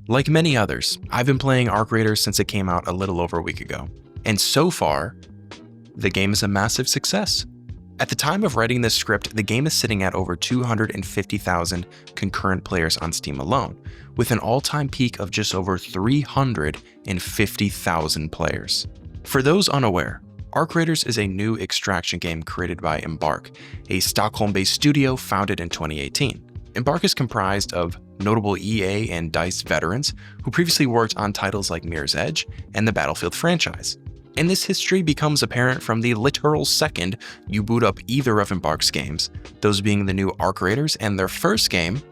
Like many others, I've been playing Arc Raiders since it came out a little over a week ago, and so far, the game is a massive success. At the time of writing this script, the game is sitting at over 250,000 concurrent players on Steam alone, with an all-time peak of just over 350,000 players. For those unaware, Arc Raiders is a new extraction game created by Embark, a Stockholm-based studio founded in 2018. Embark is comprised of notable EA and DICE veterans who previously worked on titles like Mirror's Edge and the Battlefield franchise. And this history becomes apparent from the literal second you boot up either of Embark's games, those being the new Arc Raiders and their first game,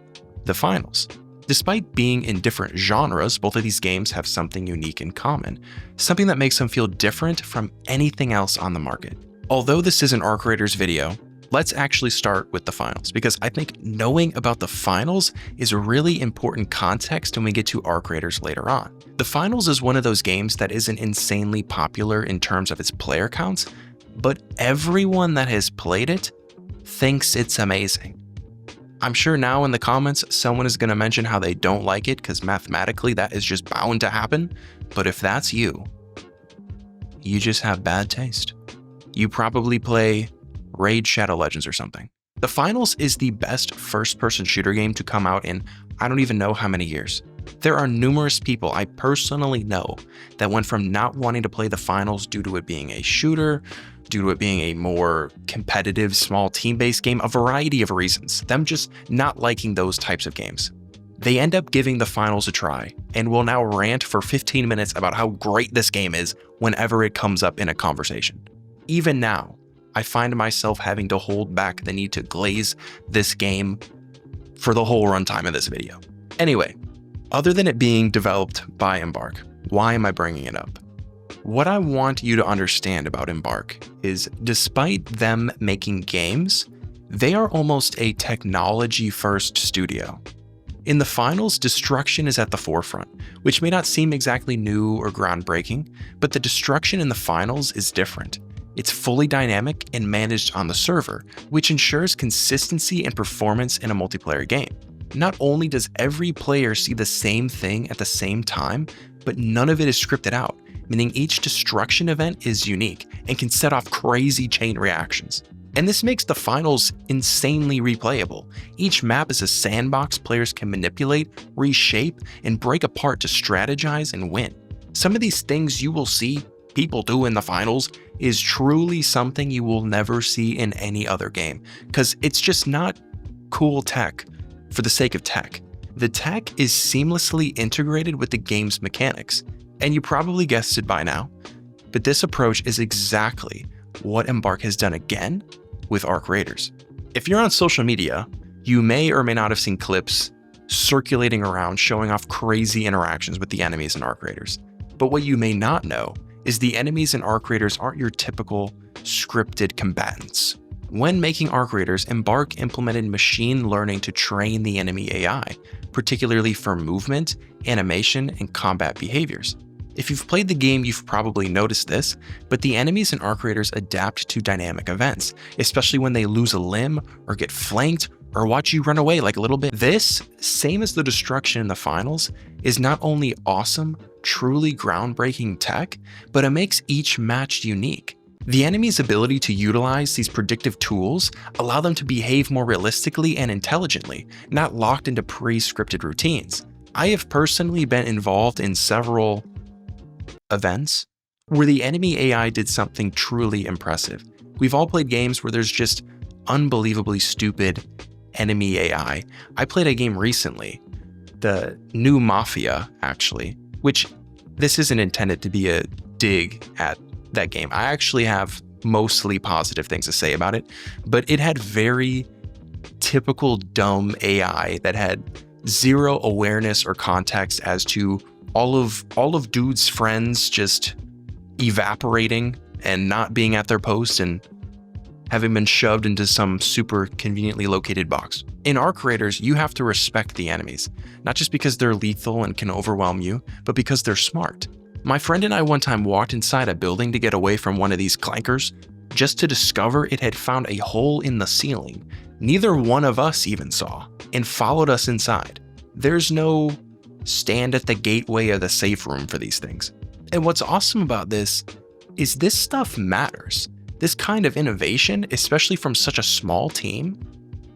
The Finals. Despite being in different genres, both of these games have something unique in common, something that makes them feel different from anything else on the market. Although this is an Arc Raiders video, let's actually start with The Finals, because I think knowing about The Finals is a really important context when we get to Arc Raiders later on. The Finals is one of those games that isn't insanely popular in terms of its player counts, but everyone that has played it thinks it's amazing. I'm sure now in the comments, someone is going to mention how they don't like it because mathematically that is just bound to happen, but if that's you, you just have bad taste. You probably play Raid Shadow Legends or something. The Finals is the best first-person shooter game to come out in I don't even know how many years. There are numerous people I personally know that went from not wanting to play The Finals due to it being a shooter, due to it being a more competitive, small team-based game, a variety of reasons, them just not liking those types of games. They end up giving The Finals a try and will now rant for 15 minutes about how great this game is whenever it comes up in a conversation. Even now, I find myself having to hold back the need to glaze this game for the whole runtime of this video. Anyway, other than it being developed by Embark, why am I bringing it up? What I want you to understand about Embark is despite them making games, they are almost a technology-first studio. In The Finals, destruction is at the forefront, which may not seem exactly new or groundbreaking, but the destruction in The Finals is different. It's fully dynamic and managed on the server, which ensures consistency and performance in a multiplayer game. Not only does every player see the same thing at the same time, but none of it is scripted out, meaning each destruction event is unique and can set off crazy chain reactions. And this makes The Finals insanely replayable. Each map is a sandbox players can manipulate, reshape, and break apart to strategize and win. Some of these things you will see people do in The Finals is truly something you will never see in any other game, because it's just not cool tech for the sake of tech. The tech is seamlessly integrated with the game's mechanics, and you probably guessed it by now, but this approach is exactly what Embark has done again with Arc Raiders. If you're on social media, you may or may not have seen clips circulating around showing off crazy interactions with the enemies in Arc Raiders. But what you may not know is the enemies in Arc Raiders aren't your typical scripted combatants. When making Arc Raiders, Embark implemented machine learning to train the enemy AI, particularly for movement, animation, and combat behaviors. If you've played the game, you've probably noticed this, but the enemies in Arc Raiders adapt to dynamic events, especially when they lose a limb or get flanked or watch you run away like a little bit. This, same as the destruction in The Finals, is not only awesome, truly groundbreaking tech, but it makes each match unique. The enemy's ability to utilize these predictive tools allow them to behave more realistically and intelligently, not locked into pre-scripted routines. I have personally been involved in several events where the enemy AI did something truly impressive. We've all played games where there's just unbelievably stupid enemy AI. I played a game recently, the new Mafia actually, which this isn't intended to be a dig at that game. I actually have mostly positive things to say about it, but it had very typical dumb AI that had zero awareness or context as to all of dude's friends just evaporating and not being at their post and having been shoved into some super conveniently located box. In Arc Raiders, you have to respect the enemies, not just because they're lethal and can overwhelm you, but because they're smart. My friend and I one time walked inside a building to get away from one of these clankers, just to discover it had found a hole in the ceiling neither one of us even saw, and followed us inside. There's no stand at the gateway of the safe room for these things. And what's awesome about this is this stuff matters. This kind of innovation, especially from such a small team,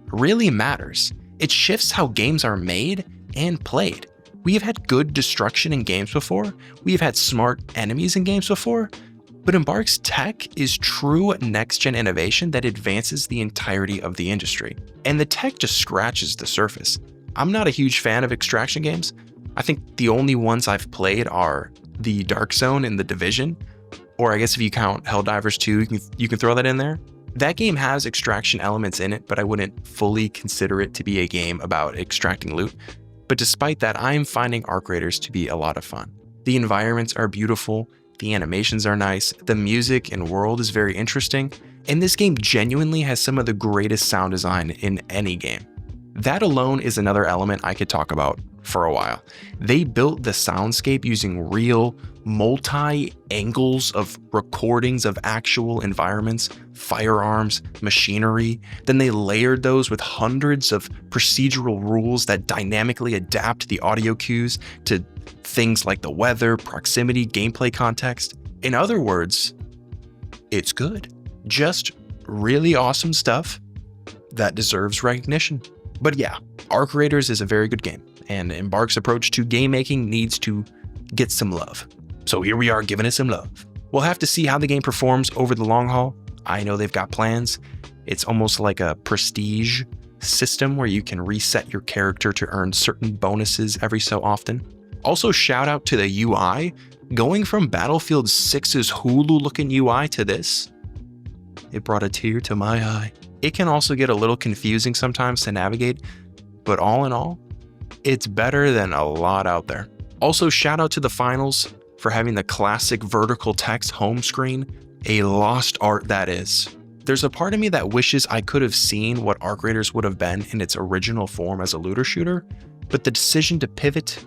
really matters. It shifts how games are made and played. We have had good destruction in games before, we have had smart enemies in games before, but Embark's tech is true next-gen innovation that advances the entirety of the industry. And the tech just scratches the surface. I'm not a huge fan of extraction games. I think the only ones I've played are the Dark Zone and the Division, or I guess if you count Helldivers 2, you can throw that in there. That game has extraction elements in it, but I wouldn't fully consider it to be a game about extracting loot. But despite that, I am finding Arc Raiders to be a lot of fun. The environments are beautiful, the animations are nice, the music and world is very interesting, and this game genuinely has some of the greatest sound design in any game. That alone is another element I could talk about for a while. They built the soundscape using real, multi-angles of recordings of actual environments, firearms, machinery. Then they layered those with hundreds of procedural rules that dynamically adapt the audio cues to things like the weather, proximity, gameplay context. In other words, it's good. Just really awesome stuff that deserves recognition. But yeah, Arc Raiders is a very good game, and Embark's approach to game making needs to get some love. So here we are giving it some love. We'll have to see how the game performs over the long haul. I know they've got plans. It's almost like a prestige system where you can reset your character to earn certain bonuses every so often. Also, shout out to the UI. Going from Battlefield 6's Hulu looking UI to this, it brought a tear to my eye. It can also get a little confusing sometimes to navigate, but all in all, it's better than a lot out there. Also, shout out to the finals for having the classic vertical text home screen, a lost art that is. There's a part of me that wishes I could have seen what Arc Raiders would have been in its original form as a looter shooter, but the decision to pivot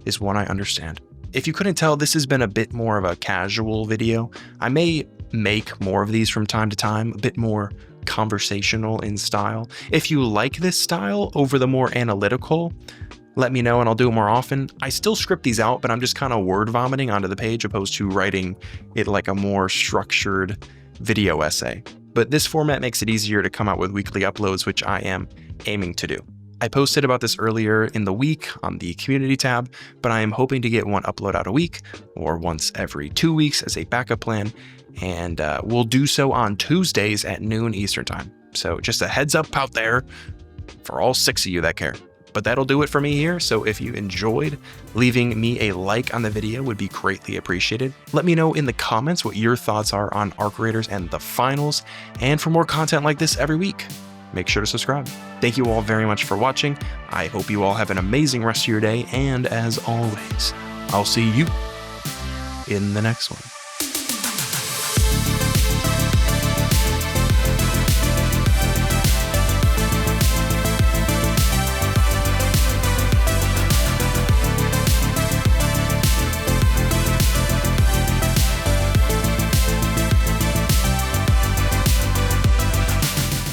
is one I understand. If you couldn't tell, this has been a bit more of a casual video. I may make more of these from time to time, a bit more conversational in style. If you like this style over the more analytical, let me know and I'll do it more often. I still script these out, but I'm just kind of word vomiting onto the page opposed to writing it like a more structured video essay. But this format makes it easier to come out with weekly uploads, which I am aiming to do. I posted about this earlier in the week on the community tab, but I am hoping to get one upload out a week or once every 2 weeks as a backup plan, and we'll do so on Tuesdays at noon Eastern time. So just a heads up out there for all 6 of you that care. But that'll do it for me here, so if you enjoyed, leaving me a like on the video would be greatly appreciated. Let me know in the comments what your thoughts are on Arc Raiders and the finals, and for more content like this every week, make sure to subscribe. Thank you all very much for watching. I hope you all have an amazing rest of your day, and as always, I'll see you in the next one.